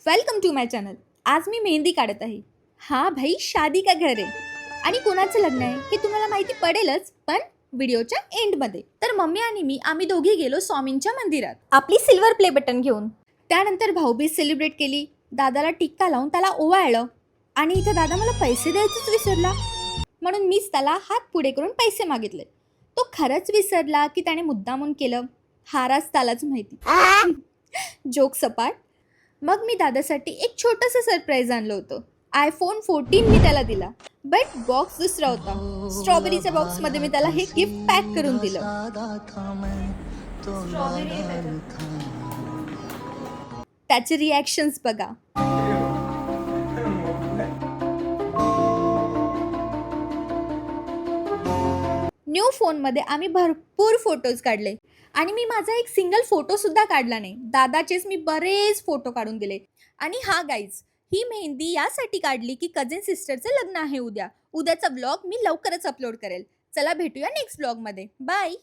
Welcome to my channel. आज मी मेहंदी काढत आहे. हा भाई शादी का घर आहे आणि कोणाचं लग्न आहे हे तुम्हाला माहिती पडेलच, पण व्हिडिओच्या एंडमध्ये. तर मम्मी आणि आम्ही दोघी गेलो स्वामींच्या मंदिरात आपली सिल्वर प्ले बटन घेऊन. त्यानंतर भाऊबीज सेलिब्रेट केली. दादाला टिक्का लावून त्याला ओवाळलं आणि इथे दादा मला पैसे द्यायचंच विसरला, म्हणून मीच त्याला हात पुढे करून पैसे मागितले. तो खरंच विसरला की त्याने मुद्दामून केलं, हाराच त्यालाच माहिती. जोक सपाट. मग मी दादासाठी एक छोटंसं सरप्राईज आणलं होतं. iPhone 14 मी त्याला दिला, बट बॉक्स दुसरा होता. स्ट्रॉबेरीच्या बॉक्समध्ये मी त्याला हे गिफ्ट पॅक करून दिलं. त्याचे रिॲक्शन्स बघा. न्यू फोनमध्ये आम्ही भरपूर फोटोज काढले आणि मी माझा एक सिंगल फोटोसुद्धा काढला नाही. दादाचेच मी बरेच फोटो काढून दिले. आणि हा गाईज, ही मेहंदी यासाठी काढली की कझिन सिस्टरचं लग्न आहे उद्या. उद्याचा ब्लॉग मी लवकरच अपलोड करेल. चला भेटूया नेक्स्ट ब्लॉगमध्ये. बाय.